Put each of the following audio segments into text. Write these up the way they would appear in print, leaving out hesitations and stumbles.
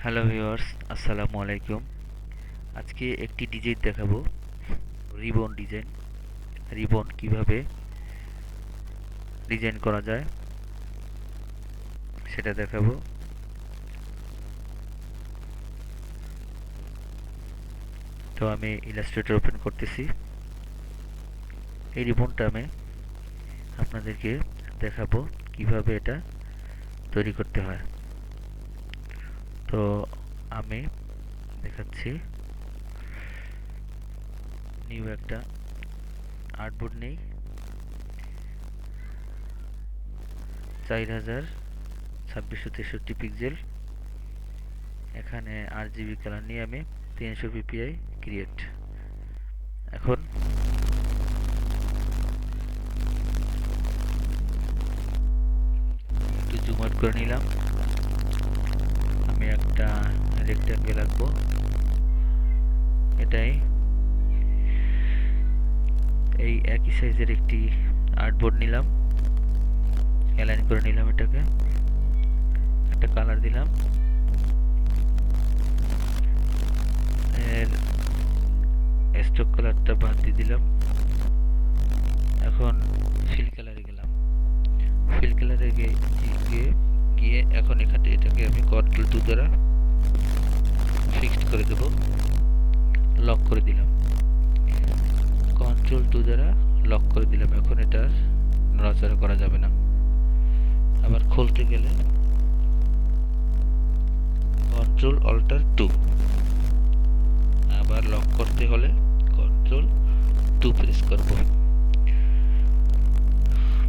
Hello viewers, আসসালামু আলাইকুম। আজকে একটি ডিজাইন দেখাবো, রিবন ডিজাইন। রিবন কিভাবে ডিজাইন করা যায় সেটা দেখাবো। তো আমি ইলাস্ট্রেটর ওপেন করতেছি। এই রিবনটা আমি আপনাদেরকে দেখাবো কিভাবে এটা তৈরি করতে হয়। তো আমি দেখাচ্ছি। নিউ একটা আর্টবোর্ড নেই, 4000 2663 পিক্সেল। এখানে RGB কালার নিয়ে আমি 300 ppi ক্রিয়েট। এখন একটু জুম আউট করে নিলাম। আমি একটা রেক্ট্যাঙ্গেল আঁকবো, এটাই। এই একই সাইজের একটি আর্টবোর্ড নিলাম, অ্যালাইন করে নিলাম, এটাকে একটা কালার দিলাম, এর স্ট্রোক কালারটা বাদ দিয়ে দিলাম। এখন ফিল কালারে গেলাম। ফিল কালারে গিয়ে এখন এখানে এটাকে আমি কন্ট্রোল 2 দ্বারা ফিক্সড করে দেব, লক করে দিলাম। কন্ট্রোল 2 দ্বারা লক করে দিলাম। এখন এটা নড়াচড়া করা যাবে না। আবার খুলতে গেলে কন্ট্রোল অল্টার 2, আবার লক করতে হলে কন্ট্রোল 2 প্রেস করব।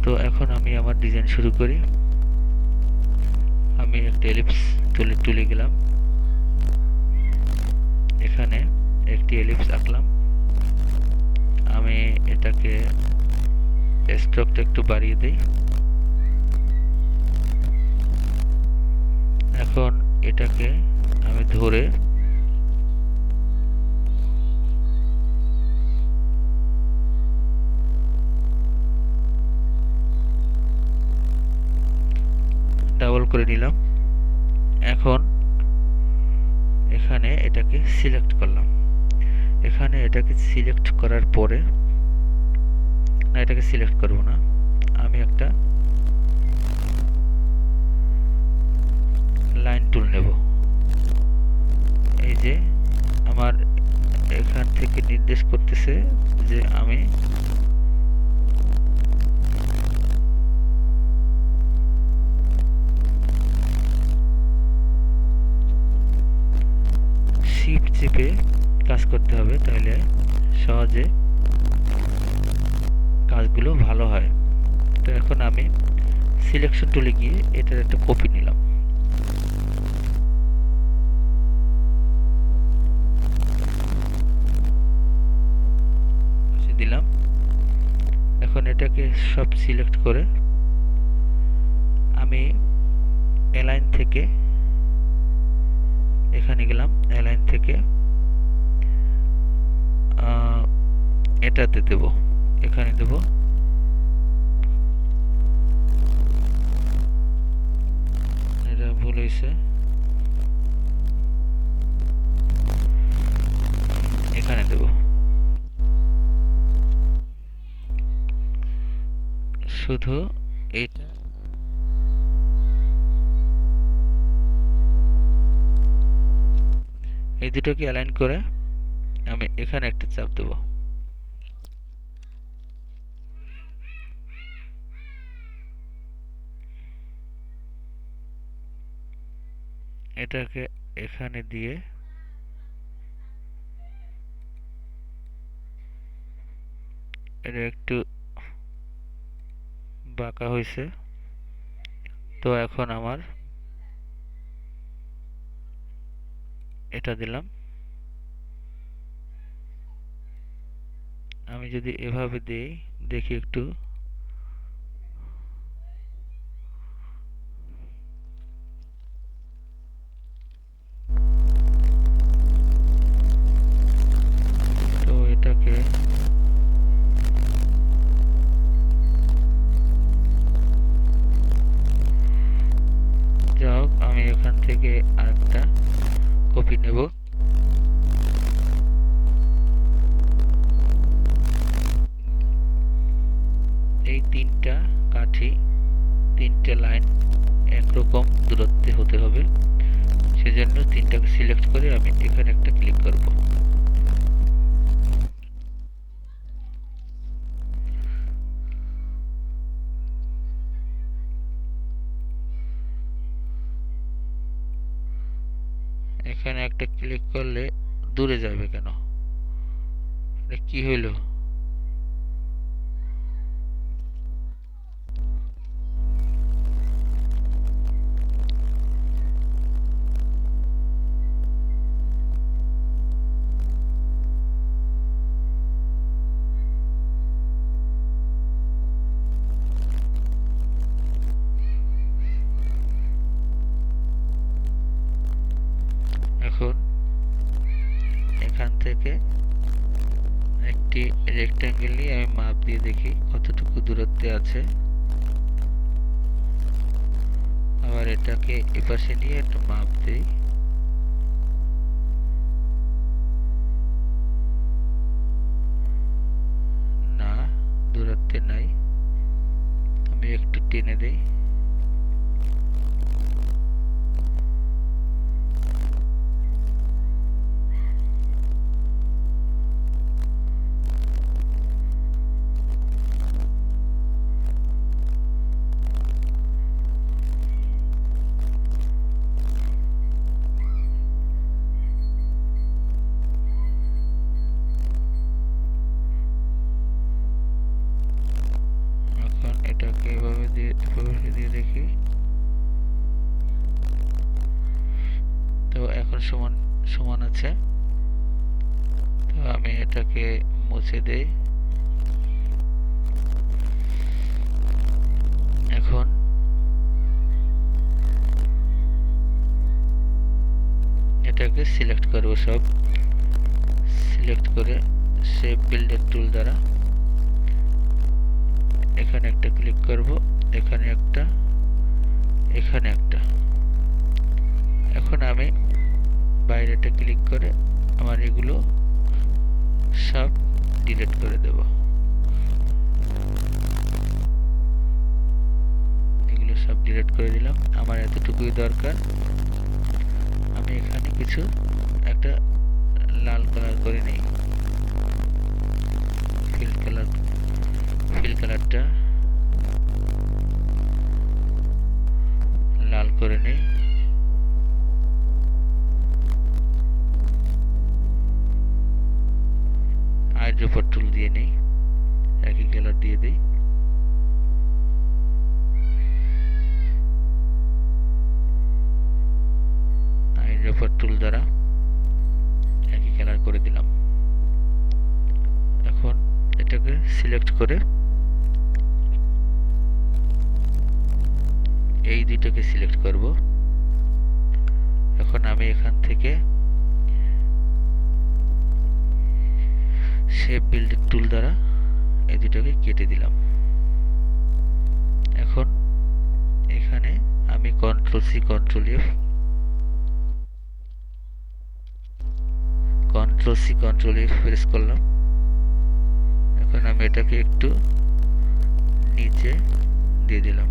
তো এখন আমি আমার ডিজাইন শুরু করি। আমি একটা এলিপস তুলে গেলাম, এখানে একটি এলিপস আঁকলাম। আমি এটাকে স্ট্রোকটা একটু বাড়িয়ে দেই। এখন এটাকে আমি ধরে ডাবল করে নিলাম। এখন এখানে এটাকে সিলেক্ট করলাম। এখানে এটাকে সিলেক্ট করার পরে, না, এটাকে সিলেক্ট করব না, আমি একটা লাইন টুল নেব। এই যে আমার এখান থেকে নির্দেশ করতেছে যে আমি শিফট চেপে কাজ করতে হবে, তাহলে সহজে কাজগুলো ভালো হয়। তো এখন আমি সিলেকশন টুলে গিয়ে এটার একটা কপি নিলাম, দিলাম। এখন এটাকে সব সিলেক্ট করে আমি অ্যালাইন থেকে এখানে গেলাম। অ্যালাইন থেকে এটাতে দেব, এখানে দেব। এটা ভুল হয়েছে, এখানে দেব। শুধু এইটা এই দুটোকে অ্যালাইন করে আমি এখানে একটা চাপ দেব। এটাকে এখানে দিয়ে এটা একটু বাঁকা হয়েছে। তো এখন আমার এটা দিলাম। আমি যদি এভাবে দেই, দেখি একটু, তো এটাকে যাই হোক, আমি এখান থেকে আরেকটা কপি নেব, এই তিনটা কাঠি, তিনটে লাইন একরকম দূরত্বে হতে হবে, সেজন্য তিনটাকে সিলেক্ট করে আমি এখানে একটা ক্লিক করব। এখানে একটা ক্লিক করলে দূরে যাবে কেন? এটা কি হইল? এখন এখান থেকে একটি রেক্ট্যাঙ্গেল নিয়ে আমি মাপ দিয়ে দেখি কতটুকু দূরত্বে আছে। আবার এটাকে এপাশে নিয়ে একটা মাপ দেই। না, দূরত্বে নাই, আমি একটু টেনে দেই। এখন এটাকে এভাবে দিয়ে দেখি। তো এখন সমান সমান আছে। তো আমি এটাকে মুছে দেই। এখন এটাকে সিলেক্ট করব, সব সিলেক্ট করে শেপ বিল্ডার টুল দ্বারা এখানে একটা ক্লিক করব, এখানে একটা, এখানে একটা। এখন আমি বাইরেটা ক্লিক করে আমার এগুলো সব ডিলিট করে দেব। এগুলো সব ডিলিট করে দিলাম, আমার এতটুকুই দরকার। আমি এখানে কিছু একটা লাল কালার করে নিই, ফিল কালারটা লাল করে নিই। আইড্রপার টুল দিয়ে নিই, একই কালার দিয়ে দিই। আইড্রপার টুল দ্বারা একই কালার করে দিলাম। এখন এটাকে সিলেক্ট করে এই দুইটাকে সিলেক্ট করব। এখন আমি এখান থেকে শেপ বিল্ডার টুল দ্বারা এই দুইটাকে কেটে দিলাম। এখন এখানে আমি control C control F press করলাম। এখন আমি এটাকে একটু নিচে দিয়ে দিলাম।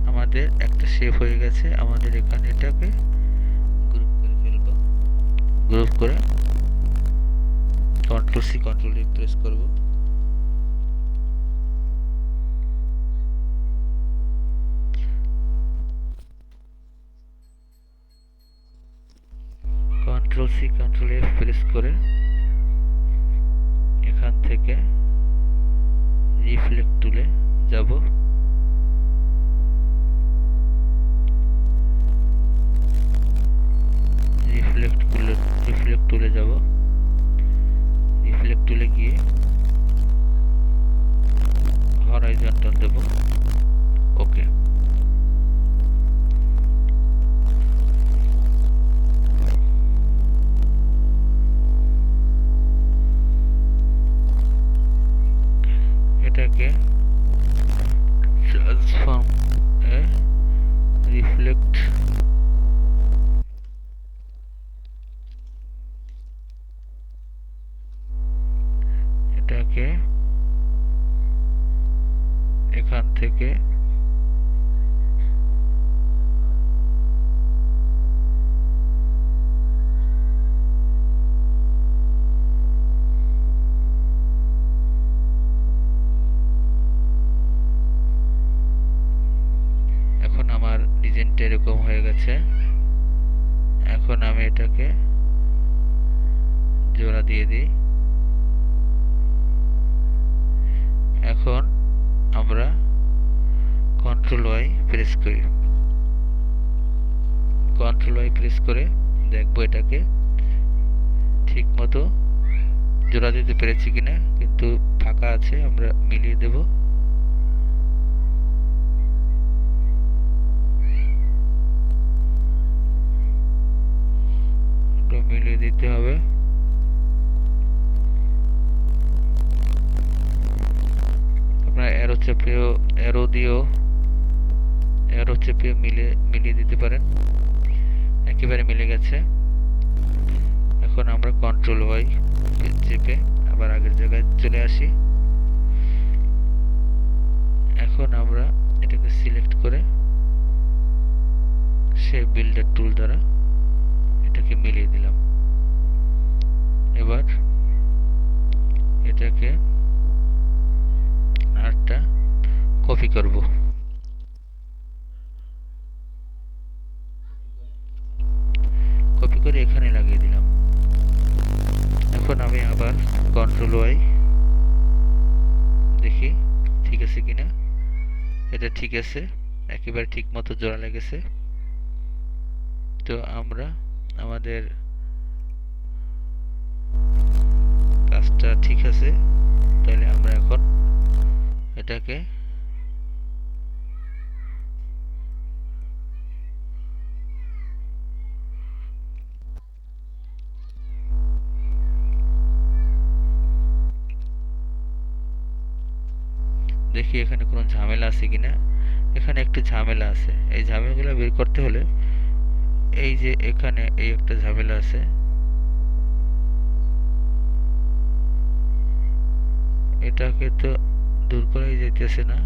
আমাদের একটা শেপ হয়ে গেছে। আমাদের এখানে এটাকে গ্রুপ করে ফেলব। গ্রুপ করে control C control F press করব। Control C control F press করে এখান থেকে রিফ্লেক্ট টুলে যাব। রিফ্লেক্ট টুলে যাব। রিফ্লেক্ট টুলে গিয়ে হরাইজন্টাল দেব। ওকে। এটাকে ট্রান্সফর্ম রিফ্লেক্ট এখান থেকে এখন আমার ডিজাইনটা এরকম হয়ে গেছে। এখন আমি এটাকে জোড়া দিয়ে দিই। এখন আমরা কন্ট্রোল ওয়াই প্রেস করি। কন্ট্রোল ওয়াই প্রেস করে দেখবো এটাকে ঠিক মতো জোড়া দিতে পেরেছি কিনা, কিন্তু ফাঁকা আছে, আমরা মিলিয়ে দেব। মিলিয়ে দিতে হবে। আপনারা অ্যারো চেপেও অ্যারো চেপে মিলিয়ে দিতে পারেন। একেবারে মিলে গেছে। এখন আমরা কন্ট্রোল ওয়াই চেপে আবার আগের জায়গায় চলে আসি। এখন আমরা এটাকে সিলেক্ট করে শেপ বিল্ডার টুল দ্বারা এটাকে মিলিয়ে দিলাম। এবার এটাকে আরেকটা কপি করব। কপি করে এখানে লাগিয়ে দিলাম। এখন আমি আবার কন্ট্রোল ওয়াই দেখি ঠিক আছে কিনা। এটা ঠিক আছে, একেবারে ঠিক মতো জোড়া লেগেছে। তো আমরা আমাদের কাজটা ঠিক আছে। তাহলে আমরা এখন এটাকে দেখি এখানে কোনো ঝামেলা আছে কিনা। এখানে একটু ঝামেলা আছে। এই ঝামেলাগুলো বের করতে হলে এই যে এখানে এই একটা ঝামেলা আছে, এটাকে তো দূর করাই যাইতেছে না।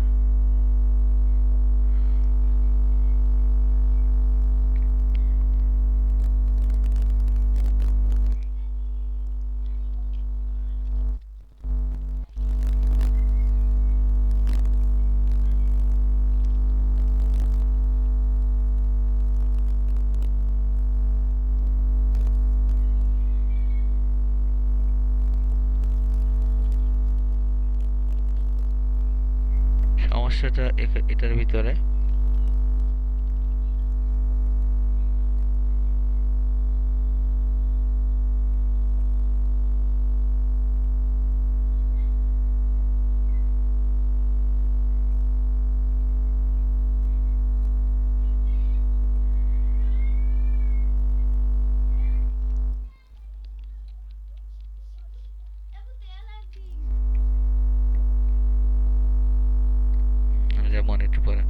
সমস্যাটা এটার ভিতরে। যেমন একটু পরে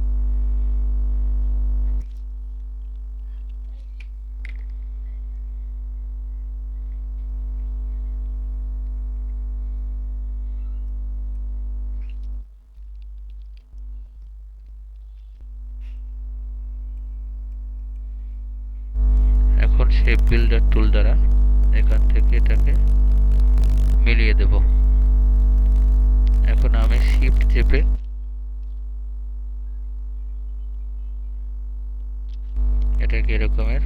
এখন শেপ বিল্ডার টুল দ্বারা এখান থেকে এটাকে মিলিয়ে দেব। এখন আমি শিফট চেপে এটাকে এরকমের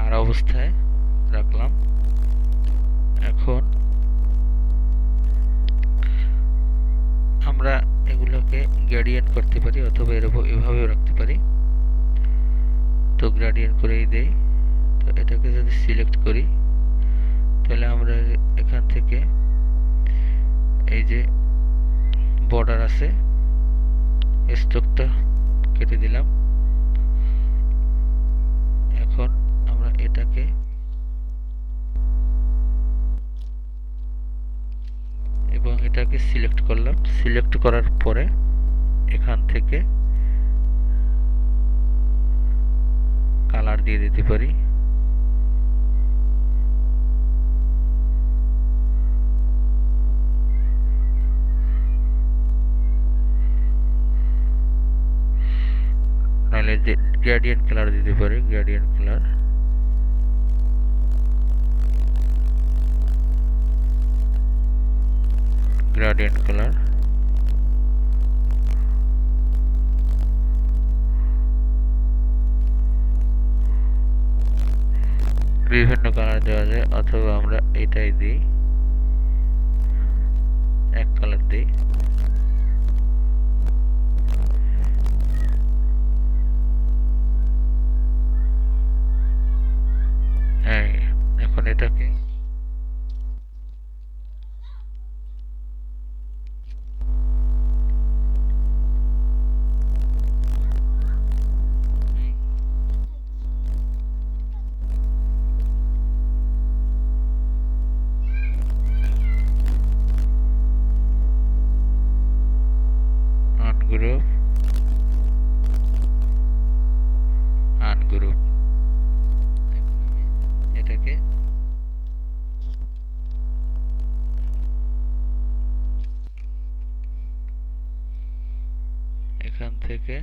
আর অবস্থায় রাখলাম। এখন আমরা এগুলোকে গ্রেডিয়েন্ট করতে পারি অথবা এভাবেও রাখতে পারি। তো গ্রেডিয়েন্ট করেই দেই। তো এটাকে যদি সিলেক্ট করি তাহলে আমরা এখান থেকে এই যে বর্ডার আছে স্ট্রোকটা কেটে দিলাম। এখন আমরা এটাকে এবং এটাকে সিলেক্ট করলাম। সিলেক্ট করার পরে এখান থেকে কালার দিয়ে দিতে পারি। গ্রেডিয়েন্ট কালার দিতে পারি, গ্রেডিয়েন্ট কালার। গ্রেডিয়েন্ট কালার বিভিন্ন কালার দেওয়া যায়, অথবা আমরা এটাই দিই, এক কালার দিই। হ্যাঁ, এখন এটাকে আনগ্রুপ, আনগ্রুপ। এখন আমি এটাকে এখান থেকে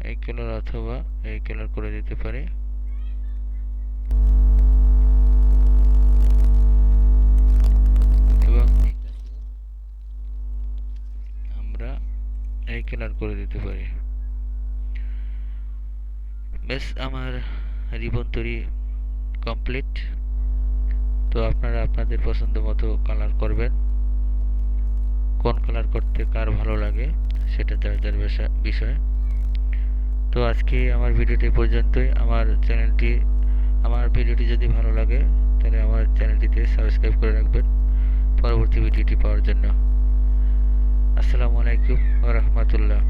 এই কালার অথবা এই কালার করে দিতে পারি। এবং এটাকে আমরা এই কালার করে দিতে পারি। বেশ, আমার রিবন তৈরি কমপ্লিট। তো আপনারা আপনাদের পছন্দ মতো কালার করবেন। কোন কালার করতে কার ভালো লাগে সেটা যার যার বিষয়। তো আজকে আমার ভিডিওটি পর্যন্তই। আমার ভিডিওটি যদি ভালো লাগে তাহলে আমার চ্যানেলটিতে সাবস্ক্রাইব করে রাখবেন পরবর্তী ভিডিওটি পাওয়ার জন্য। আসসালামু আলাইকুম ওয়া রাহমাতুল্লাহ।